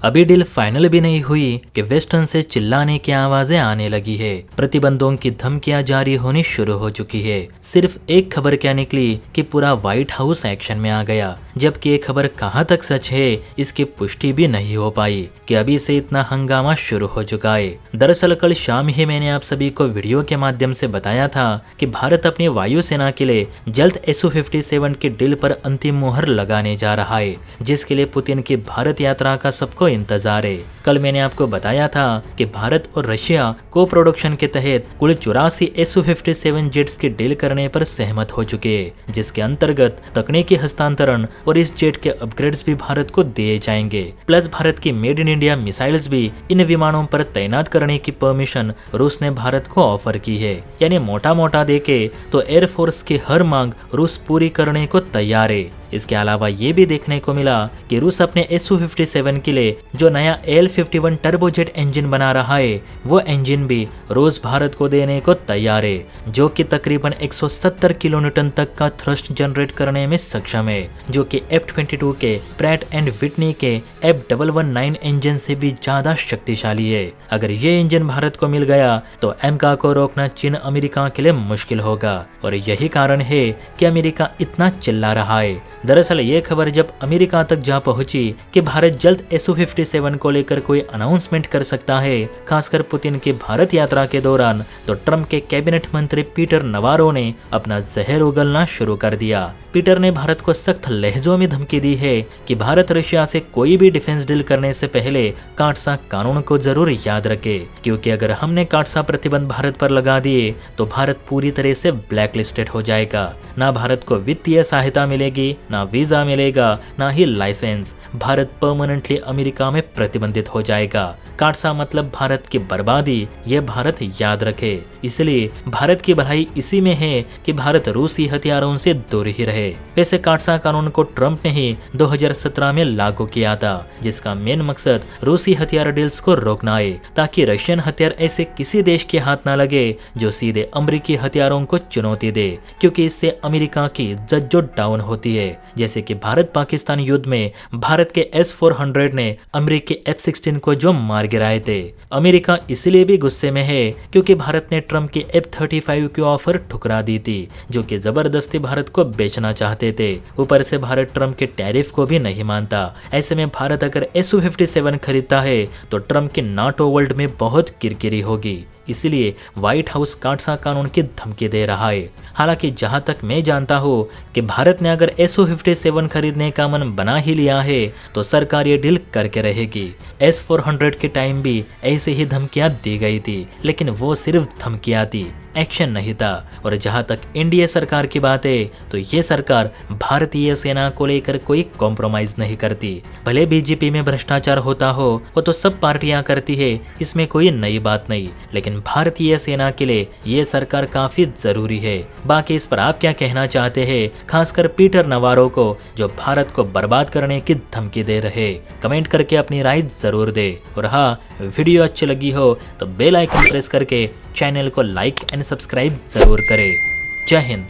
अभी deal final भी नहीं हुई कि वेस्टर्न से चिल्लाने की आवाजें आने लगी है। प्रतिबंधों की धमकियां जारी होनी शुरू हो चुकी है। सिर्फ एक खबर क्या निकली कि पूरा व्हाइट हाउस एक्शन में आ गया, जबकि ये खबर कहां तक सच है इसकी पुष्टि भी नहीं हो पाई कि अभी से इतना हंगामा शुरू हो चुका है। दरअसल कल शाम ही मैंने आप सभी को वीडियो के माध्यम से बताया था कि भारत अपनी वायुसेना के लिए जल्द Su-57 के डील पर अंतिम मुहर लगाने जा रहा है, जिसके लिए पुतिन की भारत यात्रा का सबको इंतजार है। कल मैंने आपको बताया था कि भारत और रशिया को प्रोडक्शन के तहत कुल 84 Su-57 जेट्स की डील करने पर सहमत हो चुके हैं, जिसके अंतर्गत तकनीकी हस्तांतरण और इस जेट के अपग्रेड्स भी भारत को दिए जाएंगे। प्लस भारत की मेड इन इंडिया मिसाइल्स भी इन विमानों पर तैनात करने की परमिशन रूस ने भारत को ऑफर की है। यानी मोटा मोटा देखे तो एयरफोर्स की हर मांग रूस पूरी करने को तैयार है। इसके अलावा ये भी देखने को मिला कि रूस अपने Su-57 के लिए जो नया AL-51 टर्बोजेट इंजन बना रहा है, वो इंजन भी रूस भारत को देने को तैयार है, जो कि तकरीबन 170 किलोन्यूटन तक का थ्रस्ट जनरेट करने में सक्षम है, जो कि F-22 के प्रैट एंड विटनी के F119 इंजन से भी ज्यादा शक्तिशाली है। अगर ये इंजन भारत को मिल गया तो अमेरिका को रोकना चीन अमेरिका के लिए मुश्किल होगा, और यही कारण है कि अमेरिका इतना चिल्ला रहा है। दरअसल ये खबर जब अमेरिका तक जा पहुंची कि भारत जल्द Su-57 को लेकर कोई अनाउंसमेंट कर सकता है, खासकर पुतिन की भारत यात्रा के दौरान, तो ट्रंप के कैबिनेट मंत्री पीटर नवारो ने अपना जहर उगलना शुरू कर दिया। पीटर ने भारत को सख्त लहजों में धमकी दी है कि भारत रशिया से कोई भी डिफेंस डील करने से पहले काटसा कानून को जरूर याद रखे, क्योंकि अगर हमने काटसा प्रतिबंध भारत पर लगा दिए तो भारत पूरी तरह से ब्लैकलिस्टेड हो जाएगा। ना भारत को वित्तीय सहायता मिलेगी, ना वीजा मिलेगा, ना ही लाइसेंस। भारत परमानेंटली अमेरिका में प्रतिबंधित हो जाएगा। काटसा मतलब भारत की बर्बादी, ये भारत याद रखे। इसलिए भारत की भलाई इसी में है कि भारत रूसी हथियारों से दूर ही रहे। वैसे काटसा कानून को ट्रंप ने ही 2017 में लागू किया था, जिसका मेन मकसद रूसी हथियार डील्स को रोकना है, ताकि रशियन हथियार ऐसे किसी देश के हाथ न लगे जो सीधे अमेरिकी हथियारों को चुनौती दे, क्योंकि इससे अमेरिका की इज्जत जो डाउन होती है। जैसे कि भारत पाकिस्तान युद्ध में भारत के S-400 ने अमेरिकी F-16 को जो मार गिराए थे। अमेरिका इसलिए भी गुस्से में है क्योंकि भारत ने ट्रंप की F-35 की ऑफर ठुकरा दी थी, जो कि जबरदस्ती भारत को बेचना चाहते थे। ऊपर से भारत ट्रंप के टैरिफ को भी नहीं मानता। ऐसे में भारत अगर Su-57 खरीदता है तो ट्रंप की नाटो वर्ल्ड में बहुत किरकिरी होगी। इसलिए व्हाइट हाउस काटसा कानून की धमकी दे रहा है। हालांकि जहां तक मैं जानता हूं कि भारत ने अगर Su-57 खरीदने का मन बना ही लिया है तो सरकार ये डील करके रहेगी। S-400 के टाइम भी ऐसे ही धमकियां दी गई थी, लेकिन वो सिर्फ धमकियां थी, एक्शन नहीं था। और जहां तक एनडीए सरकार की बात है तो ये सरकार भारतीय सेना को लेकर कोई कॉम्प्रोमाइज नहीं करती। भले बीजेपी में भ्रष्टाचार होता हो, वो तो सब पार्टियां करती है, इसमें कोई नई बात नहीं, लेकिन भारतीय सेना के लिए ये सरकार काफी जरूरी है। बाकी इस पर आप क्या कहना चाहते हैं, खासकर पीटर नवारो को जो भारत को बर्बाद करने की धमकी दे रहे? कमेंट करके अपनी राय जरूर दे। और हाँ, वीडियो अच्छी लगी हो तो बेल आइकन प्रेस करके चैनल को लाइक एंड सब्सक्राइब जरूर करें। जय हिंद।